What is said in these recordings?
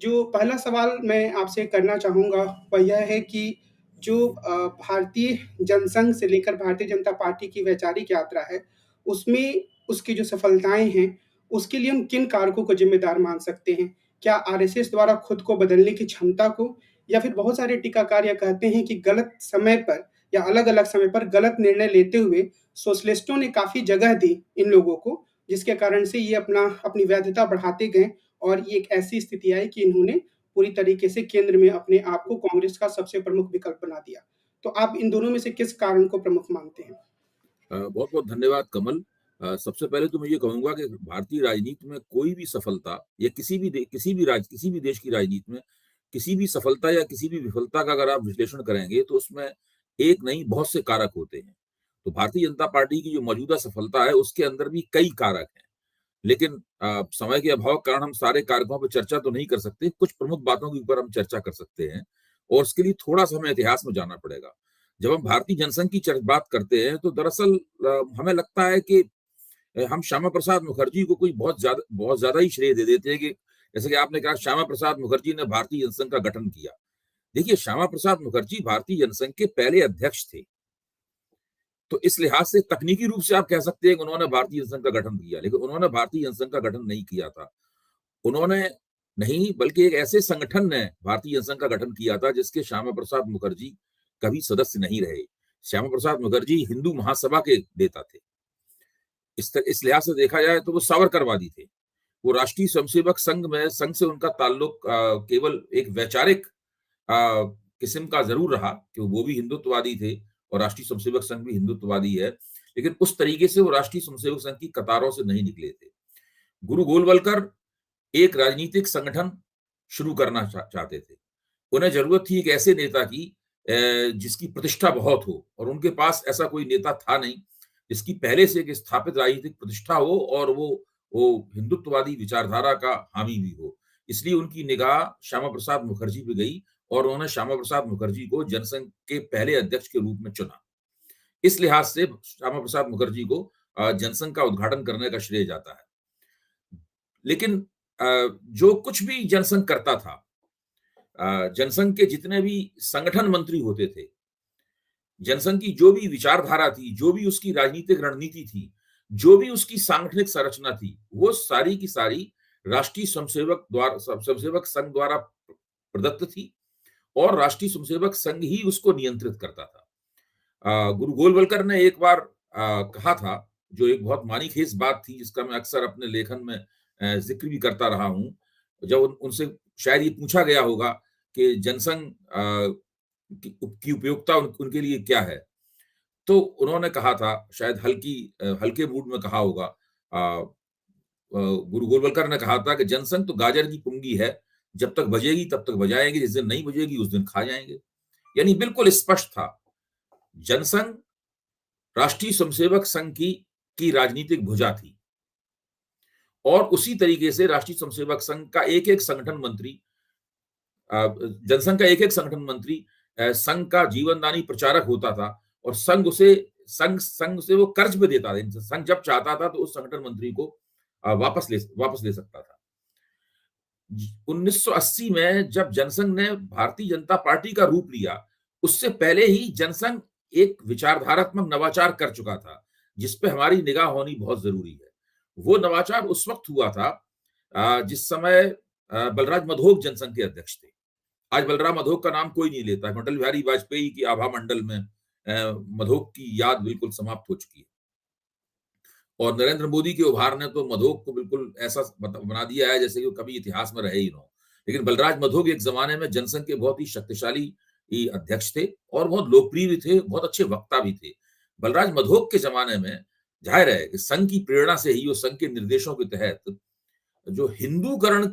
जो पहला सवाल मैं आपसे करना चाहूँगा, वह यह है कि जो भारतीय जनसंघ से लेकर भारतीय जनता पार्टी की वैचारिक यात्रा है, उसमें उसकी जो सफलताएँ हैं, उसके लिए हम किन कारकों को ज़िम्मेदार मान सकते हैं? क्या आरएसएस द्वारा खुद को बदलने की क्षमता को, या फिर बहुत सारे टीकाकार ये कहते हैं कि गलत समय पर या अलग-अलग समय पर गलत निर्णय लेते हुए सोशलिस्टों ने काफ़ी जगह दी इन लोगों को, जिसके कारण से ये अपनी वैधता बढ़ाते गए और ये एक ऐसी स्थिति आई कि इन्होंने पूरी तरीके से केंद्र में अपने आप को कांग्रेस का सबसे प्रमुख विकल्प बना दिया। तो आप इन दोनों में से किस कारण को प्रमुख मानते हैं? बहुत-बहुत धन्यवाद कमल। सबसे पहले तो मैं ये कहूँगा कि भारतीय राजनीति में कोई भी सफलता या किसी भी देश की राजनीति में किसी भी सफलता या किसी भी विफलता का अगर आप विश्लेषण करेंगे तो उसमें एक नहीं बहुत से कारक होते हैं। तो भारतीय जनता पार्टी की जो मौजूदा सफलता है उसके अंदर भी कई कारक हैं। लेकिन समय के अभाव के कारण हम सारे कारकों पे चर्चा तो नहीं कर सकते। कुछ प्रमुख बातों के ऊपर हम चर्चा कर सकते हैं और उसके लिए थोड़ा-सा हमें इतिहास में जाना पड़ेगा। जब हम भारतीय जनसंघ की बात करते हैं तो दरअसल हमें लगता है कि हम श्यामा प्रसाद मुखर्जी को कोई बहुत ज़्यादा ही श्रेय दे देते हैं कि जैसे कि आपने कहा श्यामा प्रसाद मुखर्जी ने भारतीय जनसंघ का गठन किया। देखिए श्यामा प्रसाद मुखर्जी भारतीय जनसंघ के पहले अध्यक्ष थे। तो इस लिहाज से तकनीकी रूप से आप कह सकते हैं कि उन्होंने भारतीय जनसंघ का गठन किया, लेकिन उन्होंने भारतीय जनसंघ का गठन नहीं किया था। उन्होंने नहीं बल्कि एक ऐसे संगठन ने भारतीय जनसंघ का गठन किया था जिसके श्यामा प्रसाद मुखर्जी कभी सदस्य नहीं रहे। श्यामा प्रसाद मुखर्जी हिंदू महासभा के नेता थे। इस लिहाज से देखा जाए तो वो सावरकरवादी थे। वो राष्ट्रीय स्वयंसेवक संघ से उनका ताल्लुक केवल एक वैचारिक किस्म का ज़रूर रहा कि वो भी हिंदुत्ववादी थे और राष्ट्रीय स्वयंसेवक संघ भी हिंदुत्ववादी है, लेकिन उस तरीके से वो राष्ट्रीय स्वयंसेवक संघ की कतारों से नहीं निकले थे। गुरु गोलवलकर एक राजनीतिक संगठन शुरू करना चाहते थे। उन्हें ज़रूरत थी एक ऐसे नेता की जिसकी प्रतिष्ठा बहुत हो और उनके पास ऐसा कोई नेता था नहीं, जिसकी पहले से एक स्थापित राजनीतिक प्रतिष्ठा हो और वो हिंदुत्ववादी विचारधारा का हामी भी हो। इसलिए उनकी निगाह श्यामा प्रसाद मुखर्जी पे गई और उन्होंने श्यामा प्रसाद मुखर्जी को जनसंघ के पहले अध्यक्ष के रूप में चुना। इस लिहाज से श्यामा प्रसाद मुखर्जी को जनसंघ का उद्घाटन करने का श्रेय जाता है। लेकिन जो कुछ भी जनसंघ करता था, जनसंघ के जितने भी संगठन मंत्री होते थे, जनसंघ की जो भी विचारधारा थी, जो भी उसकी राजनीतिक रणनीति थी, जो भी उसकी सांगठनिक संरचना थी, वो सारी की सारी राष्ट्रीय स्वयंसेवक संघ द्वारा प्रदत्त थी और राष्ट्रीय स्वयंसेवक संघ ही उसको नियंत्रित करता था। गुरु गोलवलकर ने एक बार कहा था, जो एक बहुत मानीखेज बात थी जिसका मैं अक्सर अपने लेखन में ज़िक्र भी करता रहा हूँ। जब उनसे शायद ये पूछा गया होगा कि जनसंघ की उपयोगिता उनके लिए क्या है? तो उन्होंने कहा था, शायद हल्के मूड में कहा होगा, गुरु गोलवलकर ने कहा था कि जनसंघ तो गाजर की पुंगी है, जब तक बजेगी तब तक बजाएँगे, जिस दिन नहीं बजेगी उस दिन खा जाएँगे। यानी बिल्कुल स्पष्ट था, जनसंघ राष्ट्रीय स्वयंसेवक संघ की राजनीतिक भुजा थी और उसी तरीके से राष्ट्रीय स्वयंसेवक संघ का एक-एक संगठन मंत्री जनसंघ का एक-एक संगठन मंत्री संघ का जीवनदानी प्रचारक होता था और संघ से वो कर्ज पे देता था। संघ जब चाहता था तो उस संगठन मंत्री को वापस ले सकता था। 1980 में जब जनसंघ ने भारतीय जनता पार्टी का रूप लिया, उससे पहले ही जनसंघ एक विचारधारात्मक नवाचार कर चुका था, जिस पे हमारी निगाह होनी बहुत ज़रूरी है। वो नवाचार उस वक़्त हुआ था जिस समय बलराज मधोक जनसंघ के अध्यक्ष थे। आज बलराम मधोक का नाम कोई नहीं लेता है। अटल बिहारी वाजपेयी की आभा मंडल में मधोक की याद बिल्कुल समाप्त हो चुकी है। और नरेंद्र मोदी के उभार ने तो मधोक को बिल्कुल ऐसा बना दिया है जैसे कि वो कभी इतिहास में रहे ही ना हो। लेकिन बलराज मधोक एक ज़माने में जनसंघ के बहुत ही शक्तिशाली अध्यक्ष थे और बहुत लोकप्रिय भी थे, बहुत अच्छे वक्ता भी थे। बलराज मधोक के ज़माने में ज़ाहिर है कि संघ की प्रेरणा से ही और संघ के निर्देशों के तहत जो हिंदूकरण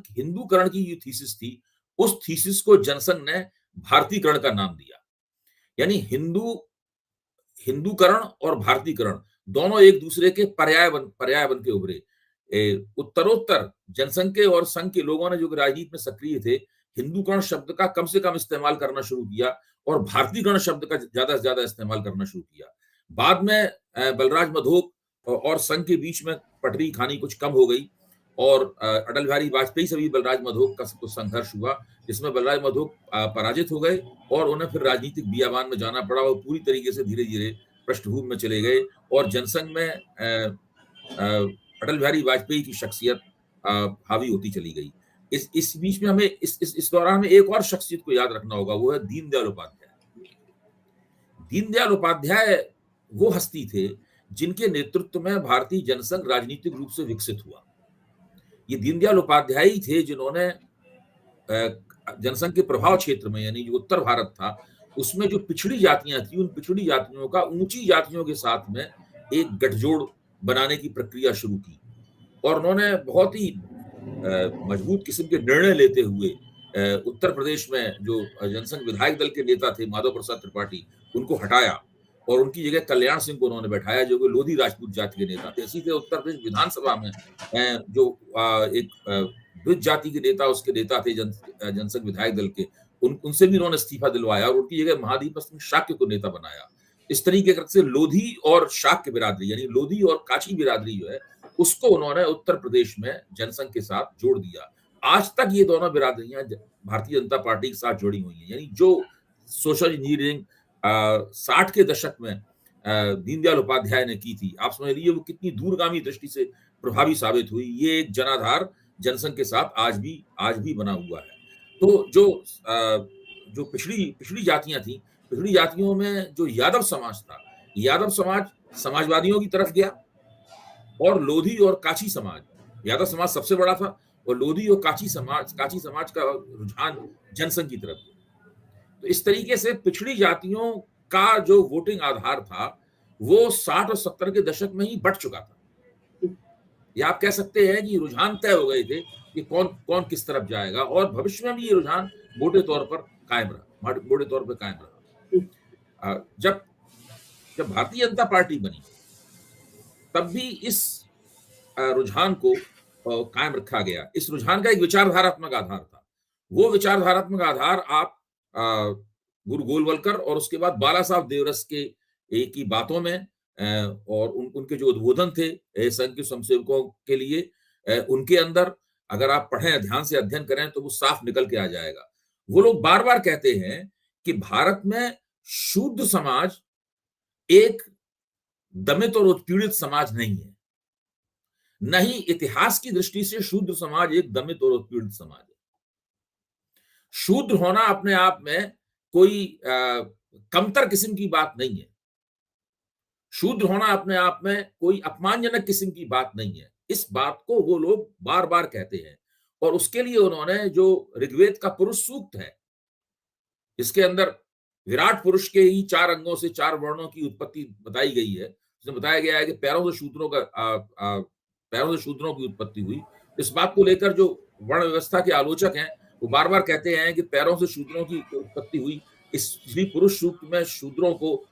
की जो थीसिस थी, उस थीसिस को जनसंघ ने भारतीकरण का नाम दिया। यानी हिंदूकरण और भारतीकरण दोनों एक दूसरे के पर्याय बन के उभरे। उत्तरोत्तर जनसंघ के और संघ के लोगों ने जो राजनीति में सक्रिय थे, हिंदूकरण शब्द का कम से कम इस्तेमाल करना शुरू किया और भारतीकरण शब्द का ज़्यादा से ज़्यादा इस्तेमाल करना शुरू किया। बाद में बलराज मधोक और संघ के बीच में पटरी खानी कुछ कम हो गई और अटल बिहारी वाजपेयी से भी बलराज मधोक का कुछ संघर्ष हुआ, जिसमें बलराज मधोक पराजित हो गए और उन्हें फिर राजनीतिक बियाबान में जाना पड़ा। वो पूरी तरीके से धीरे-धीरे पृष्ठभूमि में चले गए और जनसंघ में अटल बिहारी वाजपेयी की शख्सियत हावी होती चली गई। इस बीच में हमें इस दौरान में एक और शख्सियत को याद रखना होगा, वो है दीनदयाल उपाध्याय। दीनदयाल उपाध्याय वो हस्ती थे जिनके नेतृत्व में भारतीय जनसंघ राजनीतिक रूप से विकसित हुआ। ये दीनदयाल उपाध्याय ही थे जिन्होंने जनसंघ के प्रभाव क्षेत्र में, यानी जो उत्तर भारत था, उसमें जो पिछड़ी जातियां थी, उन पिछड़ी जातियों का ऊंची जातियों के साथ में एक गठजोड़ बनाने की प्रक्रिया शुरू की और उन्होंने बहुत ही मजबूत किस्म के निर्णय लेते हुए उत्तर प्रदेश में जो जनसंघ विधायक दल के नेता थे माधव प्रसाद त्रिपाठी, उनको हटाया और उनकी जगह कल्याण सिंह को उन्होंने बैठाया, जो कि लोधी राजपूत जाति के नेता थे। इसी तरह उत्तर प्रदेश विधानसभा में जो एक द्विज जाति के नेता, उसके नेता थे जनसंघ विधायक दल के, उनसे भी उन्होंने इस्तीफा दिलवाया और उनकी जगह महादीप सिंह शाक्य को नेता बनाया। इस तरीके से लोधी और शाक्य बिरादरी, यानी लोधी और काछी बिरादरी जो है, उसको उन्होंने उत्तर प्रदेश में जनसंघ के साथ जोड़ दिया। आज तक ये दोनों बिरादरियां भारतीय जनता पार्टी के साथ जुड़ी हुई हैं। यानी जो सोशल इंजीनियरिंग 60 के दशक में दीनदयाल उपाध्याय ने की थी, आप समझ लीजिए वो कितनी दूरगामी दृष्टि से प्रभावी साबित हुई। ये एक जनाधार जनसंघ के साथ आज भी बना हुआ है। तो जो पिछड़ी जातियां थी, पिछड़ी जातियों में जो यादव समाज था, यादव समाज समाजवादियों की तरफ गया और लोधी और काछी समाज, यादव समाज सबसे बड़ा था और लोधी और काछी समाज का रुझान जनसंघ की तरफ गया। तो इस तरीके से पिछड़ी जातियों का जो वोटिंग आधार था, वो 60 और 70 के दशक में ही बढ़ चुका था। या आप कह सकते हैं कि रुझान तय हो गए थे कि कौन किस तरफ जाएगा और भविष्य में भी ये रुझान मोटे तौर पर कायम रहा। जब भारतीय जनता पार्टी बनी, तब भी इस रुझान को कायम रखा गया। इस रुझान का एक विचारधारात्मक आधार था। वो विचारधारात्मक आधार आप गुरु गोलवलकर और उसके बाद बाला साहब देवरस के एक ही बातों में और उनके जो उद्बोधन थे संघ के स्वयंसेवकों के लिए, उनके अंदर अगर आप पढ़ें, ध्यान से अध्ययन करें, तो वो साफ निकल के आ जाएगा। वो लोग बार बार कहते हैं कि भारत में शूद्र समाज एक दमित और उत्पीड़ित समाज नहीं है, नहीं इतिहास की दृष्टि से शूद्र समाज एक दमित और उत्पीड़ित समाज है। शूद्र होना अपने आप में कोई कमतर किस्म की बात नहीं है। शूद्र होना अपने आप में कोई अपमानजनक किस्म की बात नहीं है। इस बात को वो लोग बार बार कहते हैं और उसके लिए उन्होंने जो ऋग्वेद का पुरुष सूक्त है, इसके अंदर विराट पुरुष के ही 4 अंगों से 4 वर्णों की उत्पत्ति बताई गई है। उसमें बताया गया है कि पैरों से शूद्रों की उत्पत्ति हुई। इस बात को लेकर जो वर्ण व्यवस्था के आलोचक हैं, वो बार बार कहते हैं कि पैरों से शूद्रों की उत्पत्ति हुई। इसलिए पुरुष सूक्त में शूद्रों को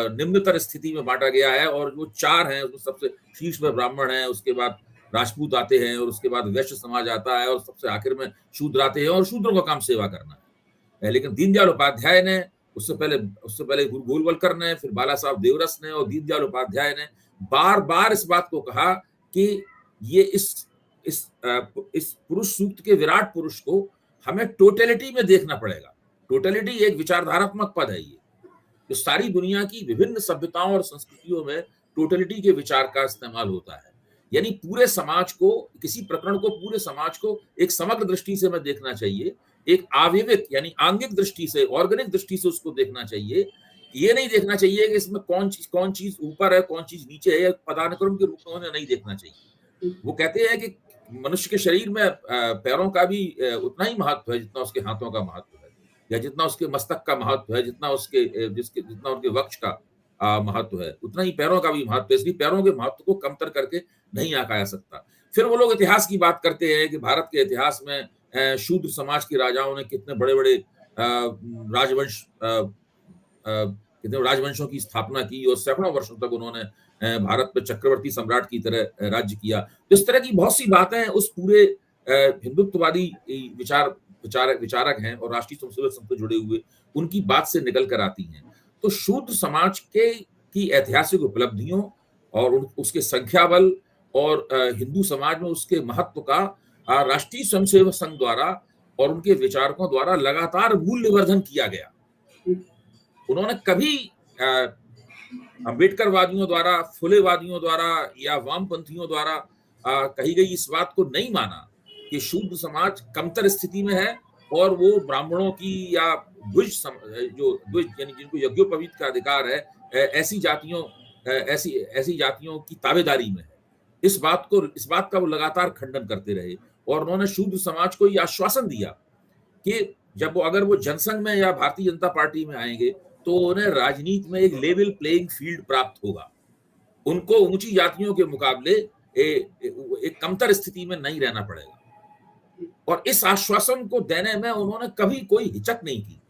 निम्नतर स्थिति में बांटा गया है और जो 4 हैं, उसमें सबसे शीर्ष में ब्राह्मण है, उसके बाद राजपूत आते हैं और उसके बाद वैश्य समाज आता है और सबसे आखिर में शूद्र आते हैं और शूद्रों का काम सेवा करना है। लेकिन दीनदयाल उपाध्याय ने, उससे पहले गुरु गोलवलकर ने, फिर बाला साहब देवरस ने और दीनदयाल उपाध्याय ने बार बार इस बात को कहा कि ये इस पुरुष सूक्त के विराट पुरुष को हमें टोटलिटी में देखना पड़ेगा। टोटलिटी एक विचारधारात्मक पद है। ये जो सारी दुनिया की विभिन्न सभ्यताओं और संस्कृतियों में टोटलिटी के विचार का इस्तेमाल होता है, यानी पूरे समाज को, किसी प्रकरण को, पूरे समाज को एक समग्र दृष्टि से हमें देखना चाहिए, एक आवयविक यानी आंगिक दृष्टि से, ऑर्गेनिक दृष्टि से उसको देखना चाहिए। ये नहीं देखना चाहिए कि इसमें कौन चीज ऊपर है, कौन चीज नीचे है, या पदानुक्रम के रूप में उन्हें नहीं देखना चाहिए। वो कहते हैं कि मनुष्य के शरीर में पैरों का भी उतना ही महत्व है जितना उसके हाथों का महत्व है, या जितना उसके मस्तक का महत्व है, जितना उनके वक्ष का महत्व है, उतना ही पैरों का भी महत्व है। इसलिए पैरों के महत्व को कमतर करके नहीं आंका जा सकता। फिर वो लोग इतिहास की बात करते हैं कि भारत के इतिहास में शूद्र समाज के राजाओं ने कितने बड़े-बड़े राजवंशों की स्थापना की और सैकड़ों वर्षों तक उन्होंने भारत में चक्रवर्ती सम्राट की तरह राज्य किया। इस तरह की बहुत सी बातें उस पूरे हिंदुत्ववादी विचारक हैं और राष्ट्रीय स्वयंसेवक संघ से जुड़े हुए, उनकी बात से निकल कर आती हैं। तो शूद्र समाज की ऐतिहासिक उपलब्धियों और उसके संख्या बल और हिंदू समाज में उसके महत्व का राष्ट्रीय स्वयंसेवक संघ द्वारा और उनके विचारकों द्वारा लगातार मूल्यवर्धन किया गया। उन्होंने कभी अम्बेडकरवादियों द्वारा, फुलेवादियों द्वारा या वामपंथियों द्वारा कही गई इस बात को नहीं माना कि शूद्र समाज कमतर स्थिति में है और वो ब्राह्मणों की या द्विज यानी जिनको यज्ञोपवीत का अधिकार है, ऐसी जातियों की ताबेदारी में है। इस बात का वो लगातार खंडन करते रहे और उन्होंने शूद्र समाज को ये आश्वासन दिया कि अगर वो जनसंघ में या भारतीय जनता पार्टी में आएंगे तो उन्हें राजनीति में एक लेवल प्लेइंग फील्ड प्राप्त होगा। उनको ऊंची जातियों के मुकाबले एक कमतर स्थिति में नहीं रहना पड़ेगा। और इस आश्वासन को देने में उन्होंने कभी कोई हिचक नहीं की।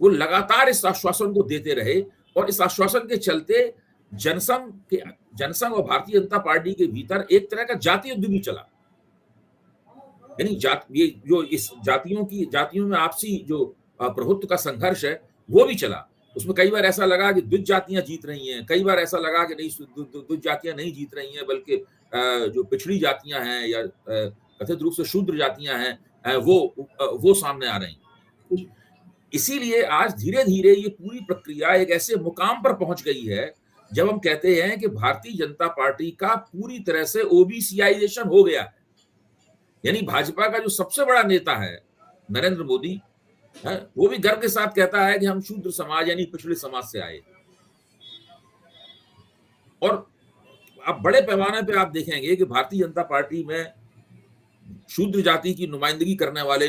वो लगातार इस आश्वासन को देते रहे और इस आश्वासन के चलते जनसंघ और भारतीय जनता पार्टी के भीतर एक तरह का जातीय युद्ध भी चला। यानी ये जो इस जातियों में आपसी जो प्रभुत्व का संघर्ष है वो भी चला। उसमें कई बार ऐसा लगा कि द्विज जातियां जीत रही हैं, कई बार ऐसा लगा कि नहीं, द्विज जातियां नहीं जीत रही हैं, बल्कि जो पिछड़ी जातियां हैं या कथित रूप से शूद्र जातियां हैं वो सामने आ रही हैं। इसीलिए आज धीरे धीरे ये पूरी प्रक्रिया एक ऐसे मुकाम पर पहुंच गई है जब हम कहते हैं कि भारतीय जनता पार्टी का पूरी तरह से ओबीसीआइजेशन हो गया है। यानी भाजपा का जो सबसे बड़ा नेता है नरेंद्र मोदी, वो भी गर्व के साथ कहता है कि हम शूद्र समाज यानी पिछड़े समाज से आए। और अब बड़े पैमाने पे आप देखेंगे कि भारतीय जनता पार्टी में शूद्र जाति की नुमाइंदगी करने वाले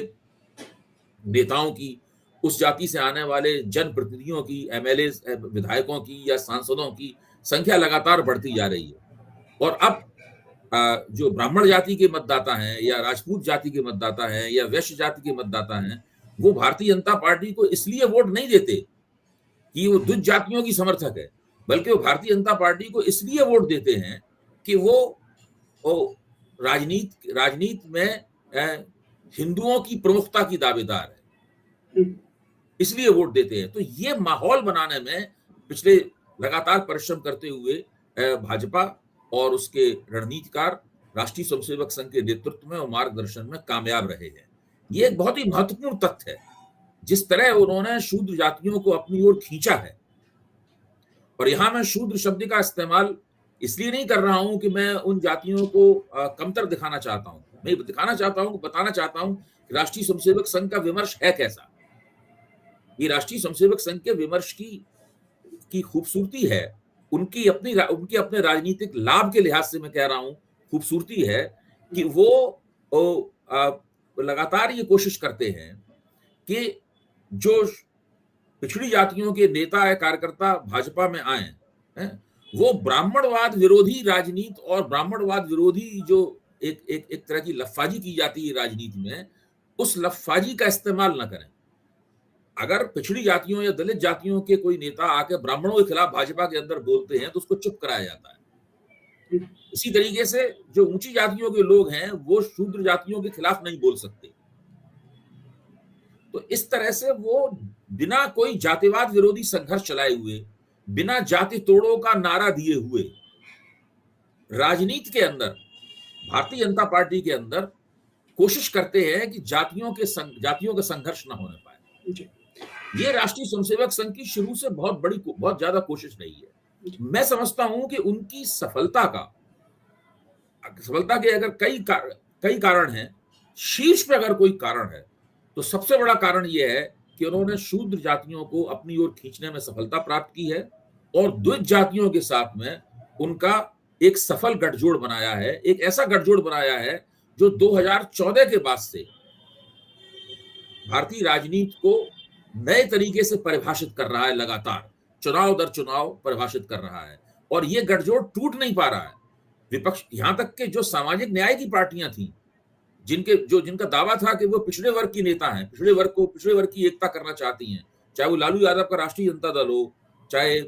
नेताओं की, उस जाति से आने वाले जनप्रतिनिधियों की, एमएलए विधायकों की या सांसदों की संख्या लगातार बढ़ती जा रही है। और अब जो ब्राह्मण जाति के मतदाता हैं या राजपूत जाति के मतदाता हैं या वैश्य जाति के मतदाता हैं, वो भारतीय जनता पार्टी को इसलिए वोट नहीं देते कि वो द्विज जातियों की समर्थक है, बल्कि वो भारतीय जनता पार्टी को इसलिए वोट देते हैं कि वो राजनीति में हिंदुओं की प्रमुखता की दावेदार है, इसलिए वोट देते हैं। तो ये माहौल बनाने में पिछले लगातार परिश्रम करते हुए भाजपा और उसके रणनीतिकार राष्ट्रीय स्वयंसेवक संघ के नेतृत्व में और मार्गदर्शन में कामयाब रहे हैं। ये एक बहुत ही महत्वपूर्ण तथ्य है, जिस तरह उन्होंने शूद्र जातियों को अपनी ओर खींचा है। और यहां मैं शूद्र शब्द का इस्तेमाल इसलिए नहीं कर रहा हूं कि मैं उन जातियों को कमतर दिखाना चाहता हूं। मैं दिखाना चाहता हूं, बताना चाहता हूं कि राष्ट्रीय स्वयंसेवक संघ का विमर्श है कैसा। ये राष्ट्रीय स्वयंसेवक संघ के विमर्श की खूबसूरती है, उनकी अपने राजनीतिक लाभ के लिहाज से मैं कह रहा हूं खूबसूरती है कि वो लगातार ये कोशिश करते हैं कि जो पिछड़ी जातियों के नेता या कार्यकर्ता भाजपा में आए हैं, वो ब्राह्मणवाद विरोधी राजनीति और ब्राह्मणवाद विरोधी जो एक तरह की लफ्फाजी की जाती है राजनीति में, उस लफ्फाजी का इस्तेमाल न करें। अगर पिछड़ी जातियों या दलित जातियों के कोई नेता आकर ब्राह्मणों के खिलाफ भाजपा के अंदर बोलते हैं तो उसको चुप कराया जाता है। इसी तरीके से जो ऊंची जातियों के लोग हैं वो शूद्र जातियों के खिलाफ नहीं बोल सकते। तो इस तरह से वो बिना कोई जातिवाद विरोधी संघर्ष चलाए हुए, बिना जाति तोड़ो का नारा दिए हुए राजनीति के अंदर, भारतीय जनता पार्टी के अंदर कोशिश करते हैं कि जातियों का संघर्ष ना होने पाए। ये राष्ट्रीय स्वयंसेवक संघ की शुरू से बहुत ज्यादा कोशिश रही है। मैं समझता हूं कि उनकी सफलता के अगर कई कारण हैं, शीर्ष पे अगर कोई कारण है तो सबसे बड़ा कारण यह है कि उन्होंने शूद्र जातियों को अपनी ओर खींचने में सफलता प्राप्त की है और द्विज जातियों के साथ में उनका एक सफल गठजोड़ बनाया है, एक ऐसा गठजोड़ बनाया है जो 2014 के बाद से भारतीय राजनीति को नए तरीके से परिभाषित कर रहा है, लगातार चुनाव दर चुनाव परिभाषित कर रहा है। और ये गठजोड़ टूट नहीं पा रहा है। विपक्ष, यहां तक के जो सामाजिक न्याय की पार्टियां थी, जिनका दावा था कि वो पिछड़े वर्ग की नेता हैं, पिछड़े वर्ग की एकता करना चाहती हैं, चाहे वो लालू यादव का राष्ट्रीय जनता दल हो, चाहे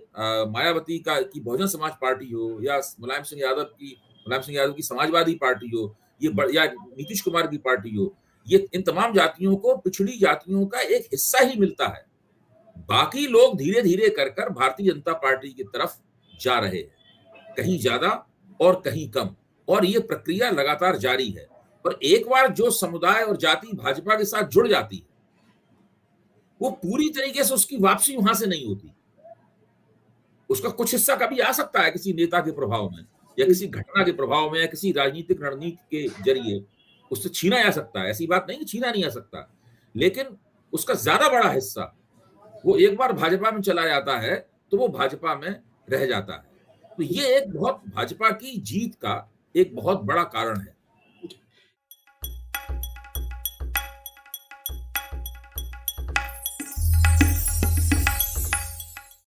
मायावती की बहुजन समाज पार्टी हो, या मुलायम सिंह यादव की समाजवादी पार्टी हो, या नीतीश कुमार की पार्टी हो, ये इन तमाम जातियों को पिछड़ी जातियों का एक हिस्सा ही मिलता है। बाकी लोग धीरे धीरे कर भारतीय जनता पार्टी की तरफ जा रहे हैं, कहीं ज्यादा और कहीं कम। और ये प्रक्रिया लगातार जारी है। और एक बार जो समुदाय और जाति भाजपा के साथ जुड़ जाती है, वो पूरी तरीके से उसकी वापसी वहां से नहीं होती। उसका कुछ हिस्सा कभी आ सकता है किसी नेता के प्रभाव में या किसी घटना के प्रभाव में या किसी राजनीतिक रणनीति के जरिए उससे छीना जा सकता है। ऐसी बात नहीं कि छीना नहीं आ सकता, लेकिन उसका ज्यादा बड़ा हिस्सा वो एक बार भाजपा में चला जाता है तो वो भाजपा में रह जाता है। तो ये एक बहुत भाजपा की जीत का एक बहुत बड़ा कारण है।